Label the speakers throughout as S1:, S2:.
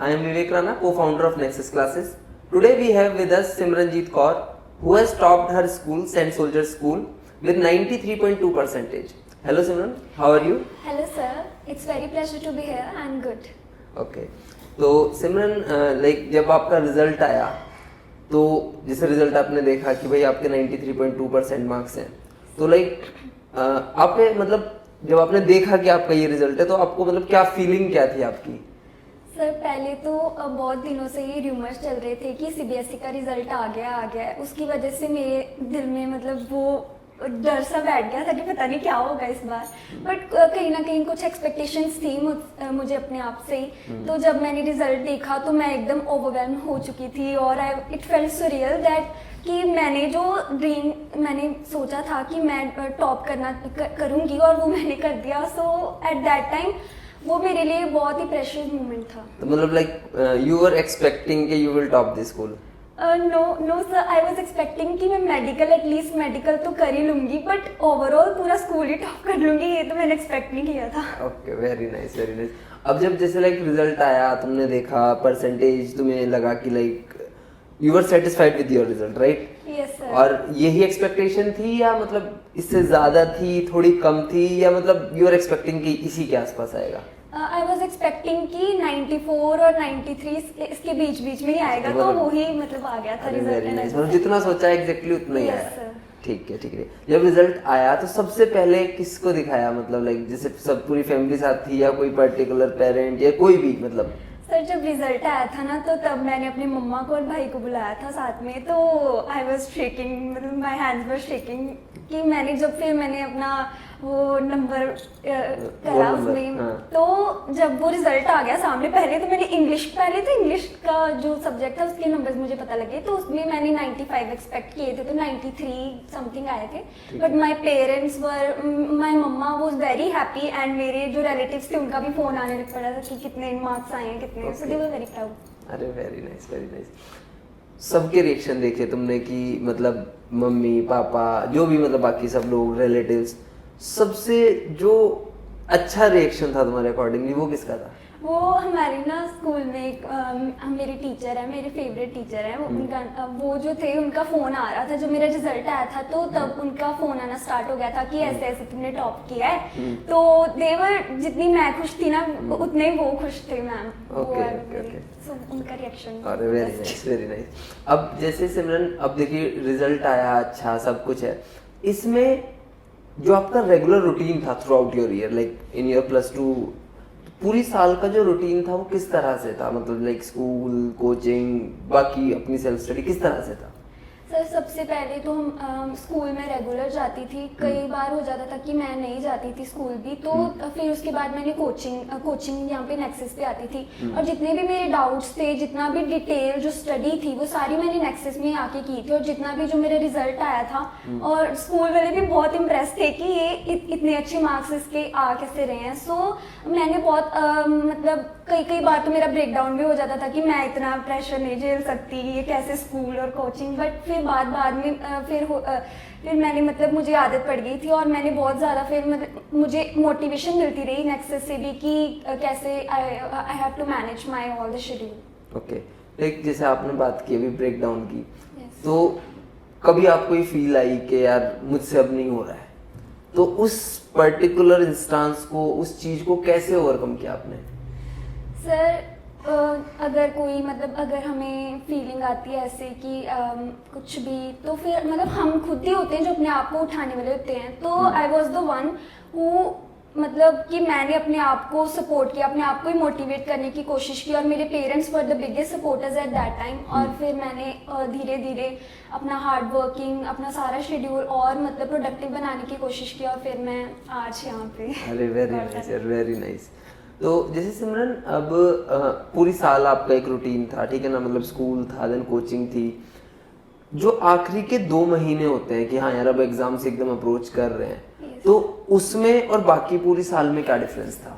S1: I am Vivek Rana, co-founder of Nexus Classes. Today we have with us Simranjeet Kaur, who has topped her school, St. Soldier School, with 93.2 percentage. Hello Simran, how are you?
S2: Hello sir, it's very pleasure to be here. I'm good.
S1: Okay. तो सिमरन like जब आपका result आया तो जैसे result आपने देखा कि भाई आपके 93.2% मार्क्स हैं, तो लाइक आपने मतलब जब आपने देखा कि आपका ये रिजल्ट है तो आपको मतलब क्या फीलिंग क्या थी आपकी?
S2: सर पहले तो बहुत दिनों से ये र्यूमर्स चल रहे थे कि सीबीएसई का रिजल्ट आ गया है। उसकी वजह से मेरे दिल में मतलब वो डर सा बैठ गया था कि पता नहीं क्या होगा इस बार। बट कहीं ना कहीं कुछ एक्सपेक्टेशंस थी मुझे अपने आप से ही। तो जब मैंने रिजल्ट देखा तो मैं एकदम ओवरवेल्म हो चुकी थी और इट फेल्ट सरियल दैट कि मैंने जो ड्रीम मैंने सोचा था कि मैं टॉप करूँगी और वो मैंने कर दिया। सो एट दैट टाइम वो मेरे लिए बहुत ही प्रेशियस मोमेंट था।
S1: तो मतलब लाइक यू वर एक्सपेक्टिंग कि you will top this school?
S2: No sir, I was expecting कि मैं एटलीस्ट मेडिकल तो कर ही लूंगी, बट ओवरऑल पूरा स्कूल ही टॉप कर लूंगी, ये तो मैंने एक्सपेक्ट नहीं किया था।
S1: Okay, very nice very nice. अब जब जैसे लाइक रिजल्ट आया, तुमने देखा परसेंटेज, तुम्हें लगा कि like you were satisfied with your result, right?
S2: Yes sir. और
S1: यही एक्सपेक्टेशन थी या मतलब इससे ज्यादा थी, थोड़ी कम थी, या मतलब यू आर एक्सपेक्टिंग कि इसी के आसपास आएगा?
S2: आई वाज एक्सपेक्टिंग कि 94 और 93 इसके बीच में ही आएगा, तो वही मतलब आ गया था रिजल्ट।
S1: मतलब जितना सोचा एग्जैक्टली उतना ही आया।
S2: सर।
S1: ठीक है ठीक है। जब रिजल्ट आया तो सबसे पहले किसको दिखाया, मतलब लाइक जैसे सब पूरी फैमिली साथ थी या कोई पर्टिकुलर पेरेंट या कोई भी मतलब?
S2: सर जब रिजल्ट आया था ना तो तब मैंने अपनी मम्मा को और भाई को बुलाया था साथ में, तो आई वाज शेकिंग, मतलब माय हैंड्स वर शेकिंग कि मैंने अपना वो नंबर करा उसमें।
S1: हाँ।
S2: तो जब वो रिजल्ट आ गया सामने, पहले तो इंग्लिश का जो सब्जेक्ट था उसके नंबर्स मुझे पता लगे, तो उसमें मैंने 95 एक्सपेक्ट किए थे, तो 93 समथिंग आए थे। But my mumma was very happy and मेरे जो रिलेटिव्स थे उनका भी फोन आने लग पड़ा था कि कितने मार्क्स आए हैं, कितने, सो दे वर वेरी प्राउड।
S1: अरे वेरी नाइस वेरी नाइस। सबके रिएक्शन देखे तुमने कि मतलब मम्मी पापा जो भी मतलब बाकी सब लोग रिलेटिव्स, सबसे जो अच्छा रिएक्शन था तुम्हारे अकॉर्डिंगली वो किसका था?
S2: वो हमारे ना स्कूल में एक मेरे टीचर है, मेरे फेवरेट टीचर है, वो जो थे उनका फोन आ रहा था जब मेरा रिजल्ट आया था, तो तब उनका फोन आना स्टार्ट हो गया था कि ऐसे ऐसे तुमने टॉप किया है। तो देवर जितनी मैं खुश थी ना उतने ही वो खुश थे मैम। सो उनका रिएक्शन।
S1: अरे वेरी नाइस वेरी नाइस। अब जैसे सिमरन, अब देखिए रिजल्ट आया, अच्छा सब कुछ है, इसमें जो आपका रेगुलर रूटीन था through out your year, like in your +2 पूरी साल का जो रूटीन था वो किस तरह से था? मतलब लाइक स्कूल, कोचिंग, बाकी अपनी सेल्फ स्टडी किस तरह से था?
S2: सर सबसे पहले तो हम स्कूल में रेगुलर जाती थी, कई बार हो जाता था कि मैं नहीं जाती थी स्कूल भी, तो फिर उसके बाद मैंने कोचिंग यहाँ पे नेक्सस पे आती थी, और जितने भी मेरे डाउट्स थे, जितना भी डिटेल जो स्टडी थी वो सारी मैंने नेक्सस में आके की थी। और जितना भी जो मेरा रिजल्ट आया था, और स्कूल वाले भी बहुत इम्प्रेस थे कि ये इतने अच्छे मार्क्स इसके आ कैसे रहे हैं। सो मैंने बहुत मतलब कई बार तो मेरा ब्रेकडाउन भी हो जाता था कि मैं इतना प्रेशर नहीं झेल सकती, ये कैसे स्कूल और कोचिंग। बट फिर बाद में फिर मैंने मतलब मुझे आदत पड़ गई थी, और मैंने बहुत ज़्यादा फिर मतलब मुझे मोटिवेशन मिलती रही नेक्सस से भी कि कैसे I have to manage my all the schedule.
S1: Okay, एक जैसे आपने बात की अभी ब्रेकडाउन की, तो कभी आपको ये फील आई कि यार मुझसे अब नहीं हो रहा है, तो उस पर्टिकुलर इंस्टेंस को, उस चीज़ को कैसे ओवरकम किया आपने?
S2: सर अगर हमें फीलिंग आती है ऐसे कि कुछ भी, तो फिर मतलब हम खुद ही होते हैं जो अपने आप को उठाने वाले होते हैं। तो I was the one who मतलब कि मैंने अपने आप को सपोर्ट किया, अपने आप को ही मोटिवेट करने की कोशिश की, और मेरे parents were the biggest supporters eight that time. और फिर मैंने धीरे धीरे अपना हार्ड वर्किंग, अपना सारा शेड्यूल और मतलब प्रोडक्टिव बनाने की कोशिश की, और फिर मैं आज यहाँ पे।
S1: अरे वेरी नाइस यार, वेरी नाइस। तो जैसे सिमरन, अब पूरी साल आपका एक रूटीन था, ठीक है ना, मतलब स्कूल था, देन कोचिंग थी, जो आखिरी के 2 महीने होते हैं कि हाँ यार अब एग्जाम से एकदम अप्रोच कर रहे हैं, तो उसमें और बाकी पूरी साल में क्या डिफरेंस था?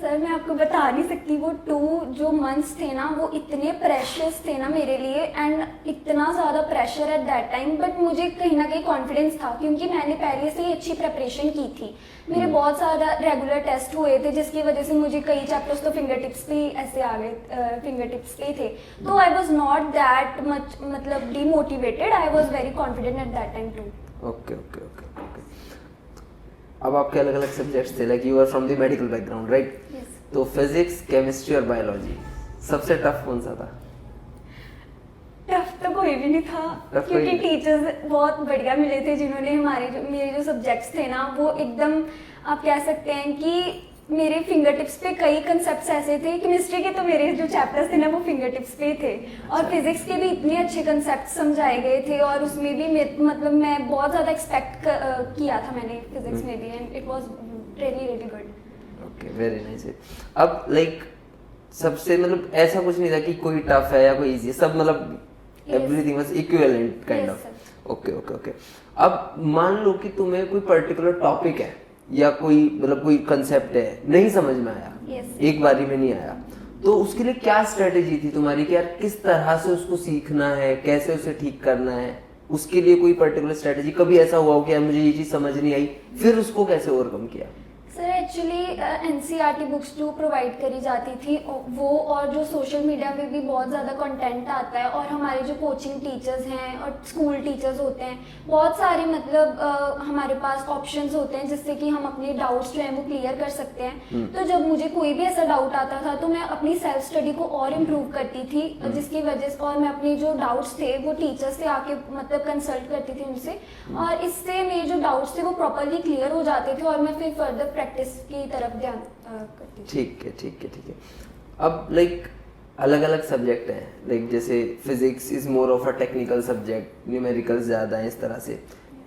S2: सर मैं आपको बता नहीं सकती, वो 2 जो मंथ्स थे ना वो इतने प्रेशियस थे ना मेरे लिए, एंड इतना ज़्यादा pressure at that time, but मुझे कहीं ना कहीं कॉन्फिडेंस था क्योंकि मैंने पहले से ही अच्छी प्रिपरेशन की थी। मेरे बहुत सारा रेगुलर टेस्ट हुए थे जिसकी वजह से मुझे कई चैप्टर्स तो फिंगर टिप्स पे ऐसे आ गए, फिंगर टिप्स पे थे। तो I was not that much मतलब demotivated, I was very confident at that time too.
S1: Okay okay okay okay. अब आपके अलग अलग सब्जेक्ट्स थे, like you are from the medical background, right? तो फिजिक्स, केमिस्ट्री और बायोलॉजी, सबसे टफ कौन सा था?
S2: टफ तो कोई भी नहीं था क्योंकि टीचर्स बहुत बढ़िया मिले थे जिन्होंने मेरे जो सब्जेक्ट्स थे ना वो एकदम, आप कह सकते हैं कि मेरे फिंगर टिप्स पे कई कंसेप्ट्स ऐसे थे। केमिस्ट्री के तो मेरे जो चैप्टर्स थे ना वो फिंगर टिप्स पे थे, और फिजिक्स के भी इतने अच्छे कंसेप्ट समझाए गए थे, और उसमें भी मतलब मैं बहुत ज़्यादा एक्सपेक्ट किया था मैंने फिजिक्स में भी, and it was really really good.
S1: Okay, very nice. अब लाइक सबसे मतलब ऐसा कुछ नहीं था कि कोई टफ है या कोई इजी है, सब मतलब everything was equivalent kind of. Okay okay okay. अब मान लो कि तुम्हें कोई पर्टिकुलर टॉपिक है या कोई मतलब कोई कंसेप्ट है नहीं समझ में आया, एक बारी में नहीं आया, तो उसके लिए क्या स्ट्रेटेजी थी तुम्हारी कि यार किस तरह से उसको सीखना है, कैसे उसे ठीक करना है? उसके लिए कोई पर्टिकुलर स्ट्रेटेजी? कभी ऐसा हुआ हो कि यार मुझे ये चीज समझ नहीं आई, फिर उसको कैसे ओवरकम किया?
S2: सर एक्चुअली एनसीईआरटी बुक्स जो प्रोवाइड करी जाती थी वो, और जो सोशल मीडिया पे भी बहुत ज़्यादा कंटेंट आता है, और हमारे जो कोचिंग टीचर्स हैं और स्कूल टीचर्स होते हैं, बहुत सारे मतलब हमारे पास ऑप्शंस होते हैं जिससे कि हम अपने डाउट्स जो हैं वो क्लियर कर सकते हैं। तो जब मुझे कोई भी ऐसा डाउट आता था तो मैं अपनी सेल्फ स्टडी को और इम्प्रूव करती थी, जिसकी वजह से, और मैं अपने जो डाउट्स थे वो टीचर्स से आके मतलब कंसल्ट करती थी उनसे, और इससे मेरे जो डाउट्स थे वो प्रॉपरली क्लियर हो जाते थे, और मैं फिर फर्दर प्रैक्टिस की तरफ ध्यान करती थी।
S1: ठीक है ठीक है ठीक है। अब लाइक अलग अलग सब्जेक्ट हैं, लाइक जैसे physics is more of a technical subject, numericals ज़्यादा हैं इस तरह से।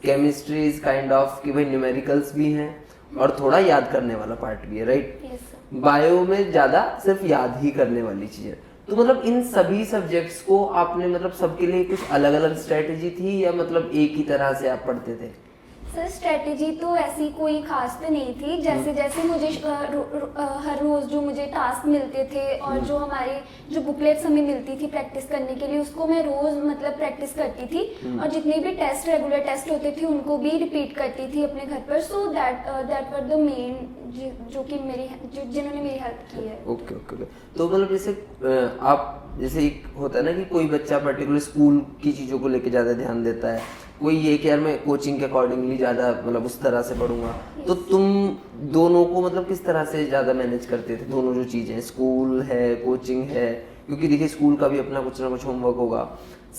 S1: केमिस्ट्री इज काइंड ऑफ कि भाई न्यूमेरिकल्स भी हैं और थोड़ा याद करने वाला पार्ट भी है, राइट? बायो में ज़्यादा सिर्फ याद ही करने वाली चीज़ है। तो मतलब इन सभी सब्जेक्ट्स को आपने मतलब सबके लिए कुछ अलग अलग स्ट्रेटेजी थी या मतलब एक ही तरह से आप पढ़ते थे?
S2: सर स्ट्रेटेजी तो ऐसी कोई खास तो नहीं थी, जैसे जैसे मुझे हर रोज जो मुझे टास्क मिलते थे और जो हमारे जो बुकलेट्स हमें मिलती थी प्रैक्टिस करने के लिए, उसको मैं रोज मतलब प्रैक्टिस करती थी, और जितने भी टेस्ट रेगुलर टेस्ट होते थे उनको भी रिपीट करती थी अपने घर पर। So that were the main जो कि जिन्होंने मेरी हेल्प की है।
S1: Okay okay okay. तो मतलब जैसे आप जैसे एक होता है ना कि कोई बच्चा पर्टिकुलर स्कूल की चीज़ों को लेके ज़्यादा ध्यान देता है, कोई ये कि यार मैं कोचिंग के अकॉर्डिंगली ज़्यादा मतलब उस तरह से पढ़ूंगा, तो तुम दोनों को मतलब किस तरह से ज़्यादा मैनेज करते थे? दोनों जो चीज़ें, स्कूल है, कोचिंग है, क्योंकि देखिए स्कूल का भी अपना कुछ ना कुछ होमवर्क होगा,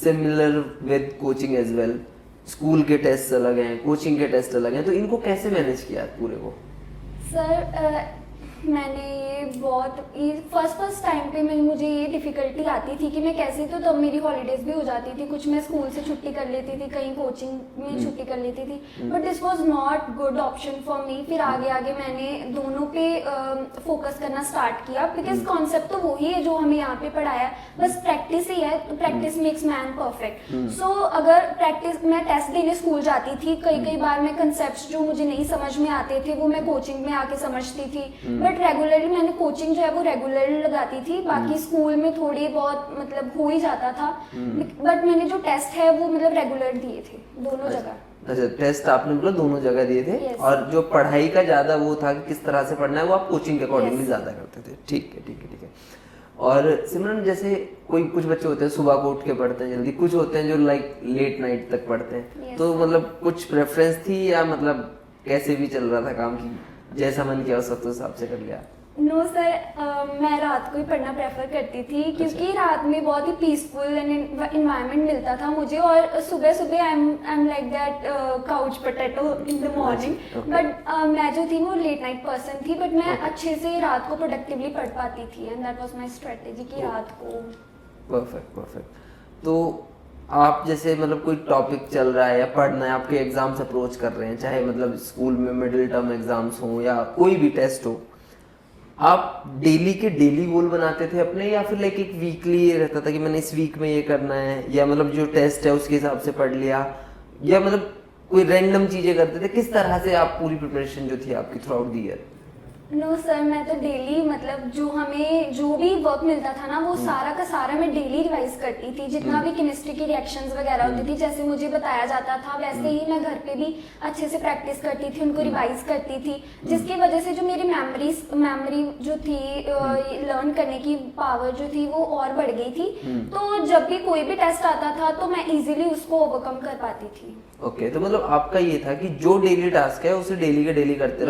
S1: similar with coaching as well. School के टेस्ट अलग हैं, कोचिंग के टेस्ट अलग हैं, तो इनको कैसे मैनेज किया पूरे को?
S2: सर मैंने ये बहुत फर्स्ट टाइम पे मुझे ये डिफ़िकल्टी आती थी कि मैं कैसे, तो तब मेरी हॉलीडेज भी हो जाती थी, कुछ मैं स्कूल से छुट्टी कर लेती थी, कहीं कोचिंग में छुट्टी कर लेती थी, but this was not good option for me. फिर आगे आगे मैंने दोनों पे फोकस करना स्टार्ट किया, बिकॉज कॉन्सेप्ट तो वही है जो हमें यहाँ पे पढ़ाया, बस प्रैक्टिस ही है, प्रैक्टिस मेक्स मैन परफेक्ट। सो अगर प्रैक्टिस, मैं टेस्ट देने स्कूल जाती थी, कई बार मैं कंसेप्ट जो मुझे नहीं समझ में आते थे वो मैं कोचिंग में आके समझती थी, बट रेगुलरली मैंने कोचिंग जो है वो रेगुलरली लगाती थी, बाकी स्कूल में थोड़ी बहुत मतलब हो ही जाता था, बट मैंने जो टेस्ट है वो मतलब रेगुलर दिए थे दोनों जगह।
S1: अच्छा, टेस्ट आपने मतलब दोनों जगह दिए थे?
S2: yes.
S1: और जो पढ़ाई का ज्यादा वो था कि किस तरह से पढ़ना है वो आप कोचिंग के अकॉर्डिंगली ज्यादा करते थे। ठीक है ठीक है ठीक है। और सिमरन जैसे कोई कुछ बच्चे होते हैं सुबह को उठ के पढ़ते हैं जल्दी, कुछ होते हैं जो लाइक लेट नाइट तक पढ़ते हैं, तो मतलब कुछ प्रेफरेंस थी या मतलब कैसे भी चल रहा था काम की, जैसा मन किया उस हिसाब से कर लिया?
S2: नो सर, मैं रात को ही पढ़ना प्रेफर करती थी, क्योंकि रात में बहुत ही पीसफुल इन्वायरमेंट मिलता था मुझे, और सुबह सुबह I am like that couch potato in the morning, but मैं जो थी वो लेट नाइट पर्सन थी, बट मैं अच्छे से रात को प्रोडक्टिवली पढ़ पाती थी, and that was my strategy कि रात को।
S1: Perfect perfect. तो आप जैसे मतलब कोई टॉपिक चल रहा है या पढ़ना है, आपके एग्जाम्स अप्रोच कर रहे हैं, चाहे मतलब स्कूल में मिडिल टर्म एग्जाम्स हो या कोई भी टेस्ट हो, आप डेली के डेली गोल बनाते थे अपने, या फिर लाइक एक वीकली ये रहता था कि मैंने इस वीक में ये करना है, या मतलब जो टेस्ट है उसके हिसाब से पढ़ लिया, या मतलब कोई रैंडम चीजें करते थे? किस तरह से आप पूरी प्रिपरेशन जो थी आपकी throughout the year?
S2: No sir, मैं तो डेली मतलब जो हमें जो भी वर्क मिलता था ना वो सारा का सारा मैं डेली रिवाइज करती थी। जितना भी केमिस्ट्री की रिएक्शंस वगैरह होती थी जैसे मुझे बताया जाता था वैसे ही मैं घर पे भी अच्छे से प्रैक्टिस करती थी, उनको रिवाइज करती थी, जिसकी वजह से जो मेरी मेमोरी जो थी लर्न करने की पावर जो थी वो और बढ़ गई थी। तो जब भी कोई भी टेस्ट आता था तो मैं इजीली उसको ओवरकम कर पाती थी।
S1: ओके, तो मतलब आपका ये था कि जो डेली टास्क है उसे डेली के डेली करते रहो।